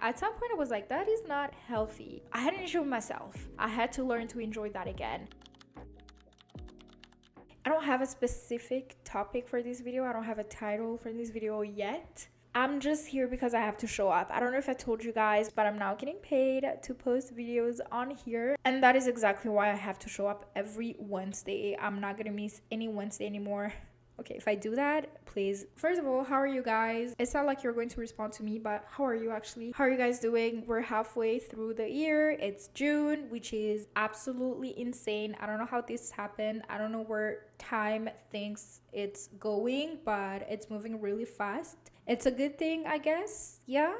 At some point I was like, that is not healthy. I had an issue with myself. I had to learn to enjoy that again. I don't have a specific topic for this video. I don't have a title for this video yet. I'm just here because I have to show up. I don't know if I told you guys, but I'm now getting paid to post videos on here. And that is exactly why I have to show up every Wednesday. I'm not gonna miss any Wednesday anymore. Okay, if I do that, please. First of all, how are you guys? It's not like you're going to respond to me, but how are you actually? How are you guys doing? We're halfway through the year. It's June, which is absolutely insane. I don't know how this happened. I don't know where time thinks it's going, but it's moving really fast. It's a good thing, I guess. Yeah,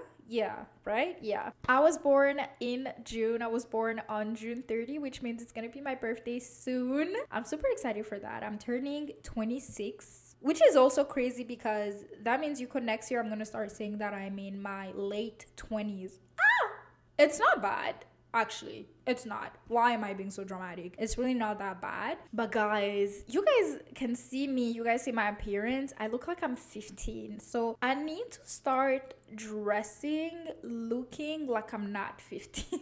right? Yeah. I was born in June. I was born on June 30, which means it's gonna be my birthday soon. I'm super excited for that. I'm turning 26, which is also crazy because that means you could next year I'm gonna start saying that I'm in my late 20s. It's not bad. Actually, it's not. Why am I being so dramatic? It's really not that bad. But guys, you guys can see me. You guys see my appearance. I look like I'm 15. So I need to start dressing, looking like I'm not 15.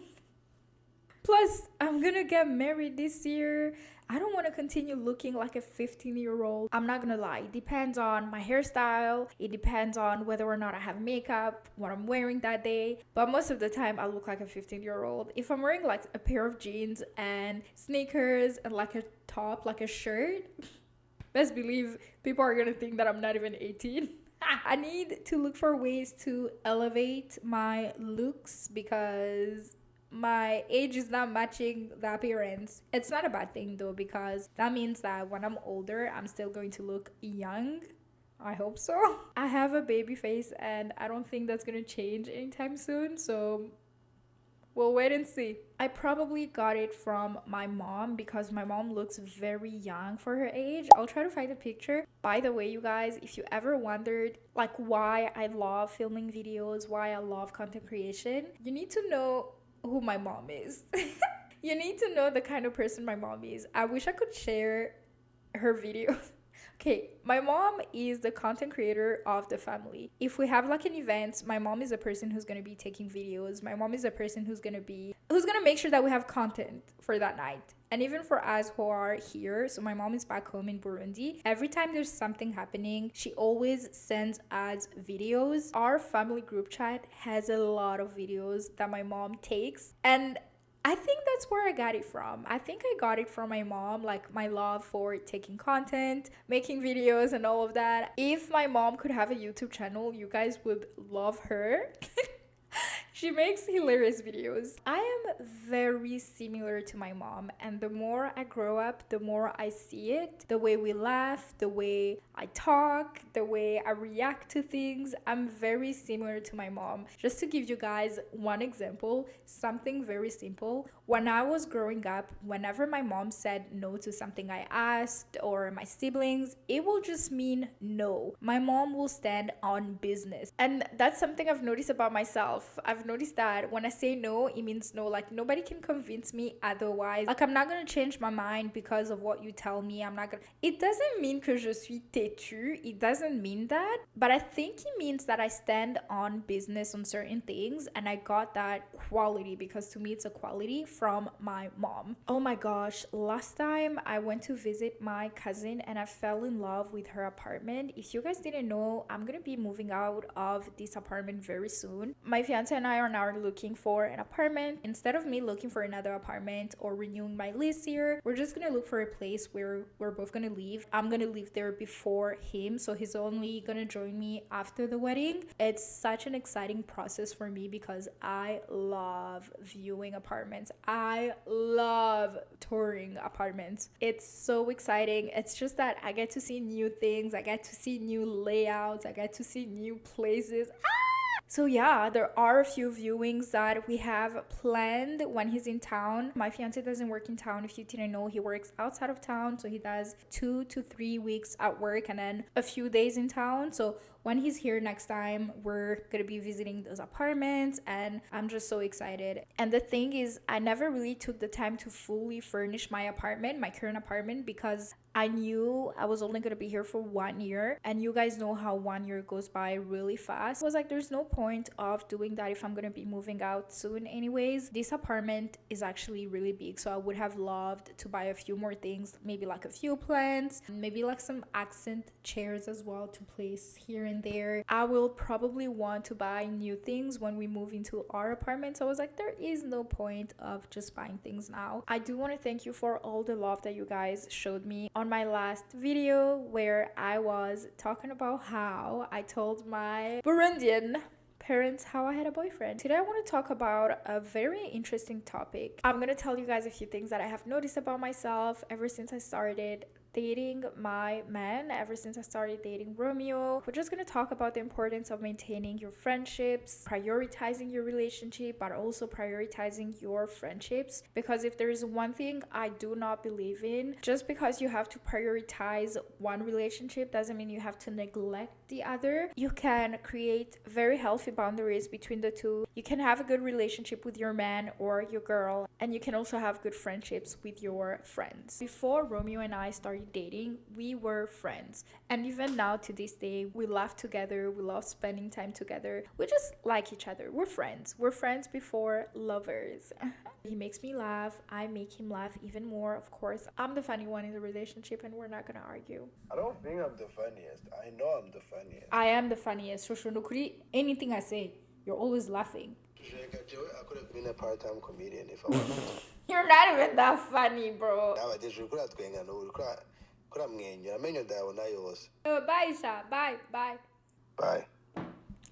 Plus, I'm gonna get married this year. I don't want to continue looking like a 15-year-old. I'm not gonna lie. It depends on my hairstyle. It depends on whether or not I have makeup, what I'm wearing that day. But most of the time, I look like a 15-year-old. If I'm wearing like a pair of jeans and sneakers and like a top, like a shirt, best believe people are gonna think that I'm not even 18. I need to look for ways to elevate my looks because my age is not matching the appearance. It's not a bad thing though, because that means that when I'm older, I'm still going to look young. I hope so. I have a baby face and I don't think that's gonna change anytime soon, so we'll wait and see. I probably got it from my mom because my mom looks very young for her age. I'll try to find a picture. By the way, you guys, if you ever wondered like why I love filming videos, why I love content creation, you need to know who my mom is. You need to know the kind of person my mom is. I wish I could share her videos. Okay, my mom is the content creator of the family. If we have like an event, my mom is the person who's gonna be taking videos. My mom is the person who's gonna make sure that we have content for that night. And even for us who are here, so my mom is back home in Burundi. Every time there's something happening, she always sends us videos. Our family group chat has a lot of videos that my mom takes, and I think that's where I got it from. I think I got it from my mom, like my love for taking content, making videos, and all of that. If my mom could have a YouTube channel, you guys would love her. She makes hilarious videos. I am very similar to my mom, and the more I grow up, the more I see it. The way we laugh, the way I talk, the way I react to things. I'm very similar to my mom. Just to give you guys one example, something very simple. When I was growing up, whenever my mom said no to something I asked or my siblings, it will just mean no. My mom will stand on business. And that's something I've noticed about myself. I've noticed that when I say no, it means no. Like nobody can convince me otherwise. Like I'm not gonna change my mind because of what you tell me. It doesn't mean que je suis têtu. It doesn't mean that. But I think it means that I stand on business on certain things, and I got that quality because to me it's a quality from my mom. Oh my gosh, last time I went to visit my cousin and I fell in love with her apartment. If you guys didn't know, I'm gonna be moving out of this apartment very soon. My fiance and I are now looking for an apartment. Instead of me looking for another apartment or renewing my lease here, we're just gonna look for a place where we're both gonna live. I'm gonna live there before him, so he's only gonna join me after the wedding. It's such an exciting process for me because I love viewing apartments. I love touring apartments. It's so exciting. It's just that I get to see new things, I get to see new layouts, I get to see new places. So yeah, there are a few viewings that we have planned when he's in town. My fiance doesn't work in town. If you didn't know, he works outside of town. So he does 2 to 3 weeks at work and then a few days in town. So when he's here next time, we're gonna be visiting those apartments and I'm just so excited. And the thing is, I never really took the time to fully furnish my apartment, my current apartment, because I knew I was only gonna be here for 1 year, and you guys know how 1 year goes by really fast. I was like, there's no point of doing that if I'm gonna be moving out soon anyways. This apartment is actually really big, so I would have loved to buy a few more things, maybe like a few plants, maybe like some accent chairs as well to place here and there. I will probably want to buy new things when we move into our apartment, so I was like, there is no point of just buying things now. I do want to thank you for all the love that you guys showed me on my last video, where I was talking about how I told my Burundian parents how I had a boyfriend. Today I want to talk about a very interesting topic. I'm going to tell you guys a few things that I have noticed about myself ever since I started dating my man, ever since I started dating Romeo. We're just going to talk about the importance of maintaining your friendships, prioritizing your relationship, but also prioritizing your friendships. Because if there is one thing I do not believe in, just because you have to prioritize one relationship doesn't mean you have to neglect the other. You can create very healthy boundaries between the two. You can have a good relationship with your man or your girl, and you can also have good friendships with your friends. Before Romeo and I started dating, we were friends, and even now to this day we laugh together, we love spending time together, we just like each other. We're friends before lovers. He makes me laugh, I make him laugh even more. Of course, I'm the funny one in the relationship, and we're not gonna argue. I don't think I'm the funniest. I know I'm the funniest. I am the funniest. Anything I say, you're always laughing. I could have been a part-time comedian if I wanted to. You're not even that funny, bro. Bye, Isha. Bye. Bye.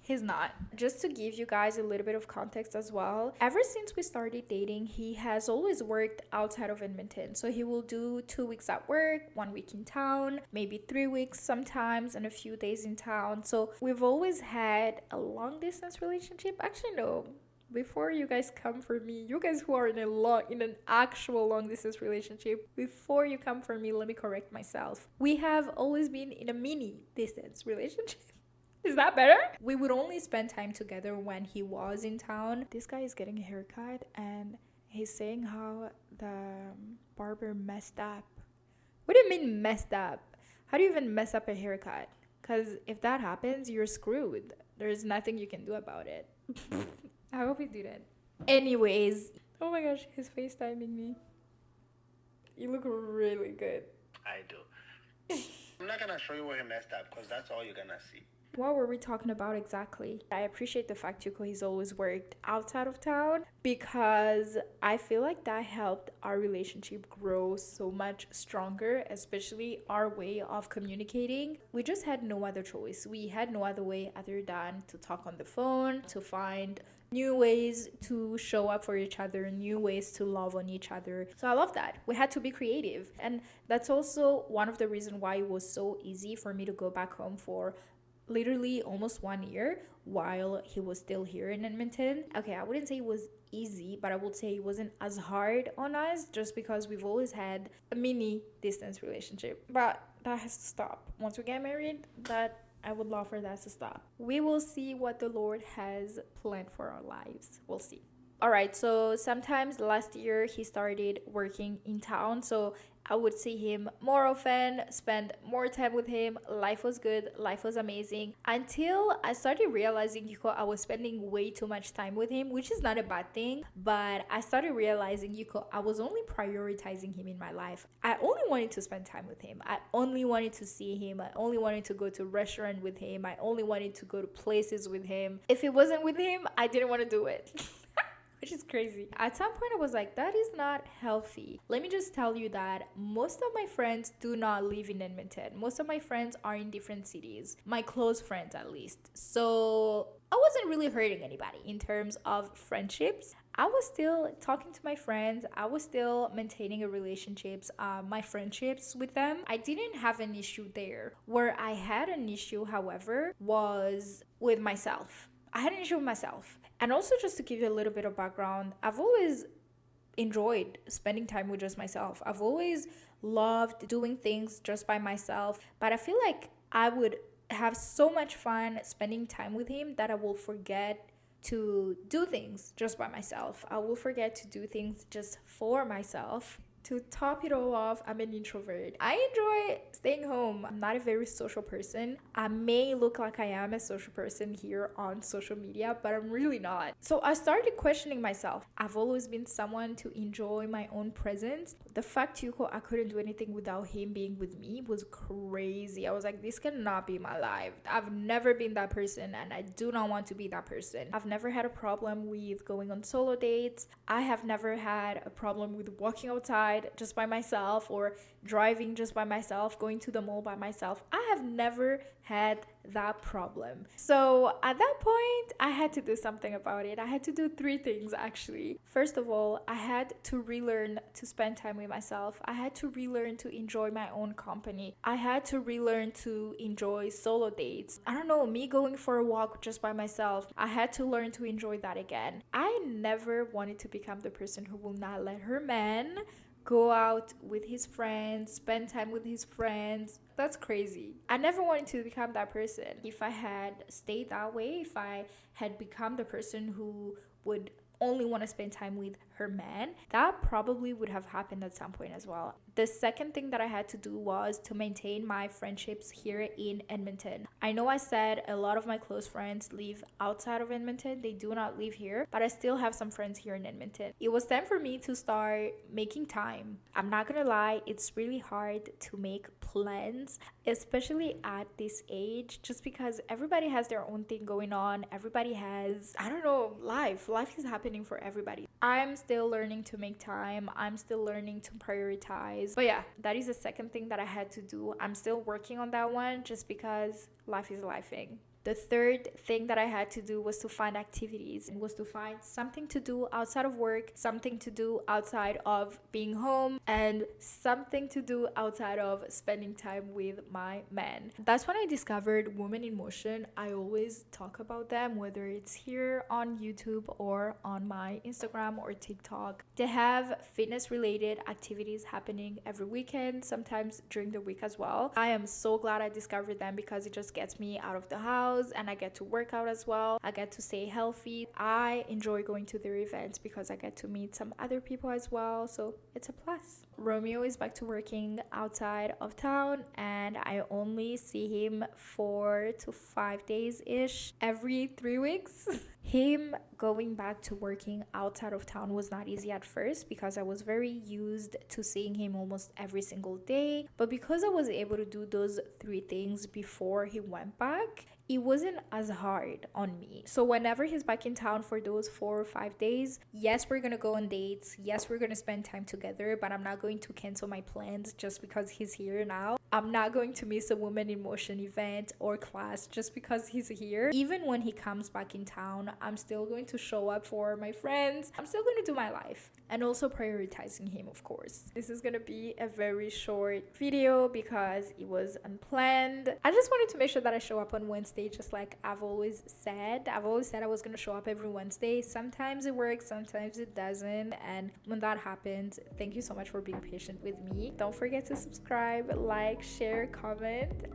He's not. Just to give you guys a little bit of context as well, ever since we started dating, he has always worked outside of Edmonton. So he will do 2 weeks at work, 1 week in town, maybe 3 weeks sometimes, and a few days in town. So we've always had a long distance relationship. Actually, no. Before you guys come for me, you guys who are in an actual long distance relationship, before you come for me, let me correct myself. We have always been in a mini distance relationship. Is that better? We would only spend time together when he was in town. This guy is getting a haircut, and he's saying how the barber messed up. What do you mean messed up? How do you even mess up a haircut? Because if that happens, you're screwed. There's nothing you can do about it. I hope he didn't. Anyways. Oh my gosh, he's FaceTiming me. You look really good. I do. I'm not gonna show you where he messed up, because that's all you're gonna see. What were we talking about exactly? I appreciate the fact Yuko he's always worked outside of town, because I feel like that helped our relationship grow so much stronger, especially our way of communicating. We just had no other choice. We had no other way other than to talk on the phone, to find new ways to show up for each other, new ways to love on each other. So I love that. We had to be creative. And that's also one of the reasons why it was so easy for me to go back home for literally almost 1 year while he was still here in Edmonton. Okay, I wouldn't say it was easy, but I would say it wasn't as hard on us, just because we've always had a mini distance relationship. But that has to stop. Once we get married, I would love for that to stop. We will see what the Lord has planned for our lives. We'll see. All right, so sometimes last year he started working in town, so I would see him more often, spend more time with him. Life was good, life was amazing, until I started realizing I was spending way too much time with him, which is not a bad thing, but I started realizing I was only prioritizing him in my life. I only wanted to spend time with him. I only wanted to see him. I only wanted to go to a restaurant with him. I only wanted to go to places with him. If it wasn't with him, I didn't want to do it. Which is crazy. At some point I was like, that is not healthy. Let me just tell you that most of my friends do not live in Edmonton. Most of my friends are in different cities. My close friends, at least. So I wasn't really hurting anybody in terms of friendships. I was still talking to my friends. I was still maintaining my friendships with them. I didn't have an issue there. Where I had an issue, however, was with myself. I had an issue with myself. And also, just to give you a little bit of background, I've always enjoyed spending time with just myself. I've always loved doing things just by myself. But I feel like I would have so much fun spending time with him that I will forget to do things just by myself. I will forget to do things just for myself. To top it all off, I'm an introvert. I enjoy staying home. I'm not a very social person. I may look like I am a social person here on social media, but I'm really not. So I started questioning myself. I've always been someone to enjoy my own presence. The fact Yuko, I couldn't do anything without him being with me was crazy. I was like, this cannot be my life. I've never been that person and I do not want to be that person. I've never had a problem with going on solo dates. I have never had a problem with walking outside just by myself or driving just by myself, going to the mall by myself. I have never had that problem. So at that point, I had to do something about it. I had to do 3 things actually. First of all, I had to relearn to spend time with myself. I had to relearn to enjoy my own company. I had to relearn to enjoy solo dates. I don't know, me going for a walk just by myself. I had to learn to enjoy that again. I never wanted to become the person who will not let her man go out with his friends, spend time with his friends. That's crazy. I never wanted to become that person. If I had stayed that way, if I had become the person who would only want to spend time with her man, that probably would have happened at some point as well. The second thing that I had to do was to maintain my friendships here in Edmonton. I know I said a lot of my close friends live outside of Edmonton. They do not live here, but I still have some friends here in Edmonton. It was time for me to start making time. I'm not gonna lie, it's really hard to make plans, especially at this age, just because everybody has their own thing going on. Everybody has, I don't know, life is happening for everybody. I'm still learning to make time. I'm still learning to prioritize. But yeah, that is the second thing that I had to do. I'm still working on that one just because life is lifing. The third thing that I had to do was to find activities and was to find something to do outside of work, something to do outside of being home, and something to do outside of spending time with my man. That's when I discovered Women in Motion. I always talk about them, whether it's here on YouTube or on my Instagram or TikTok. They have fitness related activities happening every weekend, sometimes during the week as well. I am so glad I discovered them because it just gets me out of the house and I get to work out as well. I get to stay healthy. I enjoy going to their events because I get to meet some other people as well, so it's a plus. Romeo is back to working outside of town and I only see him 4 to 5 days ish every 3 weeks. Him going back to working outside of town was not easy at first because I was very used to seeing him almost every single day, but because I was able to do those 3 things before he went back, it wasn't as hard on me. So whenever he's back in town for those 4 or 5 days, yes, we're gonna go on dates, yes, we're gonna spend time together, but I'm not going to cancel my plans just because he's here now. I'm not going to miss a Women in Motion event or class just because he's here. Even when he comes back in town, I'm still going to show up for my friends. I'm still going to do my life and also prioritizing him, of course. This is gonna be a very short video because it was unplanned. I just wanted to make sure that I show up on Wednesday, just like I've always said. I've always said I was gonna show up every Wednesday. Sometimes it works, sometimes it doesn't, and when that happens, thank you so much for being patient with me. Don't forget to subscribe, like, share, comment,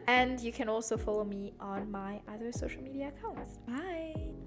and you can also follow me on my other social media accounts. Bye.